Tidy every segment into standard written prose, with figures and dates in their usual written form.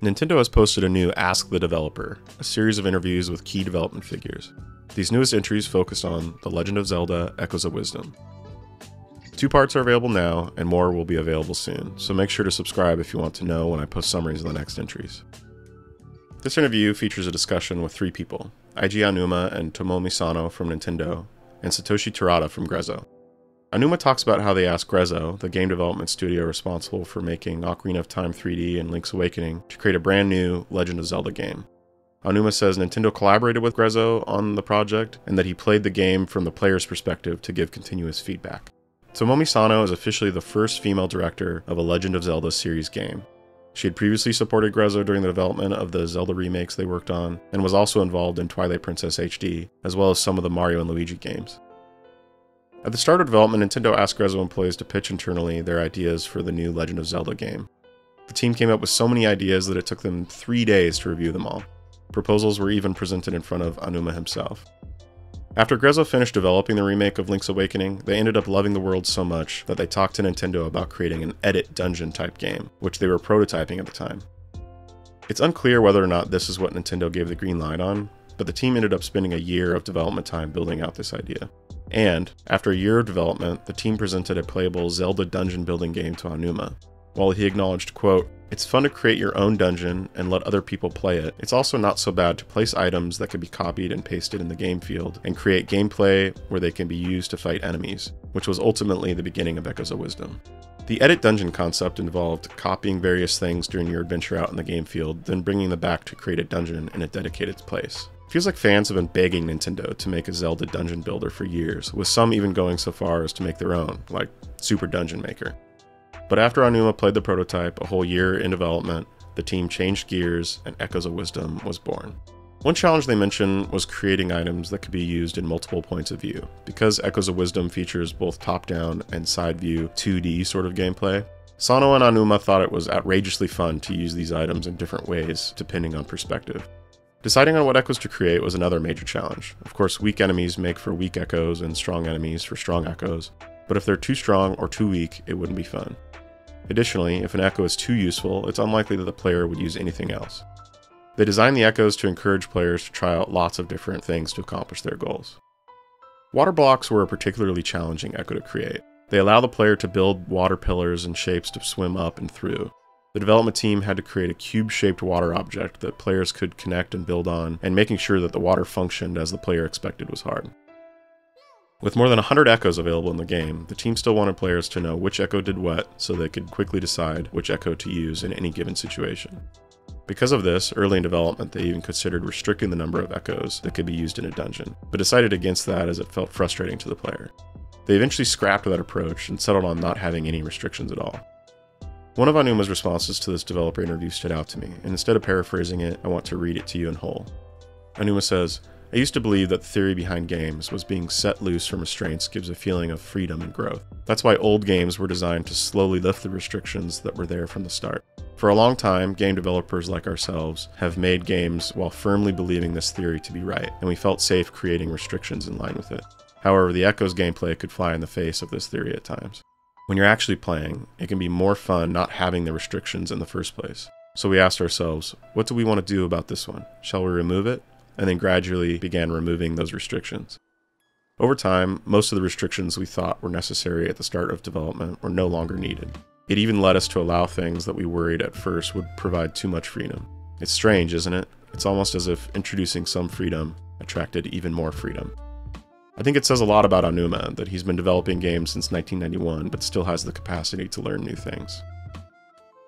Nintendo has posted a new Ask the Developer, a series of interviews with key development figures. These newest entries focus on The Legend of Zelda: Echoes of Wisdom. 2 parts are available now, and more will be available soon, so make sure to subscribe if you want to know when I post summaries of the next entries. This interview features a discussion with 3 people, Eiji Aonuma and Tomomi Sano from Nintendo, and Satoshi Terada from Grezzo. Aonuma talks about how they asked Grezzo, the game development studio responsible for making Ocarina of Time 3D and Link's Awakening, to create a brand new Legend of Zelda game. Aonuma says Nintendo collaborated with Grezzo on the project, and that he played the game from the player's perspective to give continuous feedback. Tomomi Sano is officially the first female director of a Legend of Zelda series game. She had previously supported Grezzo during the development of the Zelda remakes they worked on, and was also involved in Twilight Princess HD, as well as some of the Mario and Luigi games. At the start of development, Nintendo asked Grezzo employees to pitch internally their ideas for the new Legend of Zelda game. The team came up with so many ideas that it took them 3 days to review them all. Proposals were even presented in front of Aonuma himself. After Grezzo finished developing the remake of Link's Awakening, they ended up loving the world so much that they talked to Nintendo about creating an edit dungeon type game, which they were prototyping at the time. It's unclear whether or not this is what Nintendo gave the green light on, but the team ended up spending a year of development time building out this idea. And, after a year of development, the team presented a playable Zelda dungeon building game to Aonuma. While he acknowledged, quote, "It's fun to create your own dungeon and let other people play it. It's also not so bad to place items that can be copied and pasted in the game field and create gameplay where they can be used to fight enemies," which was ultimately the beginning of Echoes of Wisdom. The edit dungeon concept involved copying various things during your adventure out in the game field, then bringing them back to create a dungeon in a dedicated place. Feels like fans have been begging Nintendo to make a Zelda dungeon builder for years, with some even going so far as to make their own, like Super Dungeon Maker. But after Aonuma played the prototype a whole year in development, the team changed gears and Echoes of Wisdom was born. One challenge they mentioned was creating items that could be used in multiple points of view. Because Echoes of Wisdom features both top-down and side-view 2D sort of gameplay, Sano and Aonuma thought it was outrageously fun to use these items in different ways depending on perspective. Deciding on what echoes to create was another major challenge. Of course, weak enemies make for weak echoes and strong enemies for strong echoes, but if they're too strong or too weak, it wouldn't be fun. Additionally, if an echo is too useful, it's unlikely that the player would use anything else. They designed the echoes to encourage players to try out lots of different things to accomplish their goals. Water blocks were a particularly challenging echo to create. They allow the player to build water pillars and shapes to swim up and through. The development team had to create a cube-shaped water object that players could connect and build on, and making sure that the water functioned as the player expected was hard. With more than 100 echoes available in the game, the team still wanted players to know which echo did what so they could quickly decide which echo to use in any given situation. Because of this, early in development they even considered restricting the number of echoes that could be used in a dungeon, but decided against that as it felt frustrating to the player. They eventually scrapped that approach and settled on not having any restrictions at all. One of Aonuma's responses to this developer interview stood out to me, and instead of paraphrasing it, I want to read it to you in whole. Aonuma says, "I used to believe that the theory behind games was being set loose from restraints gives a feeling of freedom and growth. That's why old games were designed to slowly lift the restrictions that were there from the start. For a long time, game developers like ourselves have made games while firmly believing this theory to be right, and we felt safe creating restrictions in line with it. However, the Echoes gameplay could fly in the face of this theory at times. When you're actually playing, it can be more fun not having the restrictions in the first place. So we asked ourselves, what do we want to do about this one? Shall we remove it?" And then gradually began removing those restrictions. Over time, most of the restrictions we thought were necessary at the start of development were no longer needed. It even led us to allow things that we worried at first would provide too much freedom. It's strange, isn't it? It's almost as if introducing some freedom attracted even more freedom. I think it says a lot about Aonuma that he's been developing games since 1991, but still has the capacity to learn new things.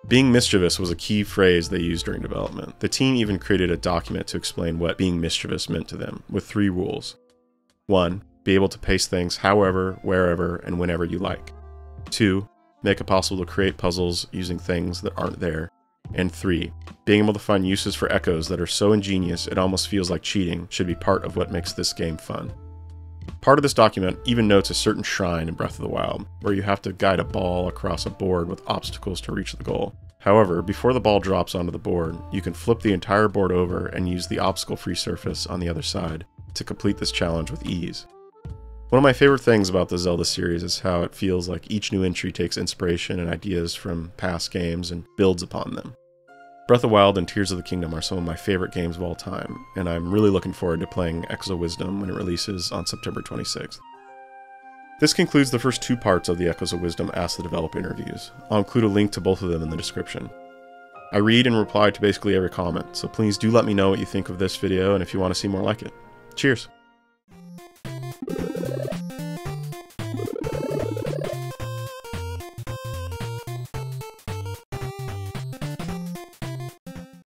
Being mischievous was a key phrase they used during development. The team even created a document to explain what being mischievous meant to them, with 3 rules. 1. Be able to pace things however, wherever, and whenever you like. 2. Make it possible to create puzzles using things that aren't there. And 3. Being able to find uses for echoes that are so ingenious it almost feels like cheating should be part of what makes this game fun. Part of this document even notes a certain shrine in Breath of the Wild, where you have to guide a ball across a board with obstacles to reach the goal. However, before the ball drops onto the board, you can flip the entire board over and use the obstacle-free surface on the other side to complete this challenge with ease. One of my favorite things about the Zelda series is how it feels like each new entry takes inspiration and ideas from past games and builds upon them. Breath of the Wild and Tears of the Kingdom are some of my favorite games of all time, and I'm really looking forward to playing Echoes of Wisdom when it releases on September 26th. This concludes the first 2 parts of the Echoes of Wisdom Ask the Developer interviews. I'll include a link to both of them in the description. I read and reply to basically every comment, so please do let me know what you think of this video and if you want to see more like it. Cheers!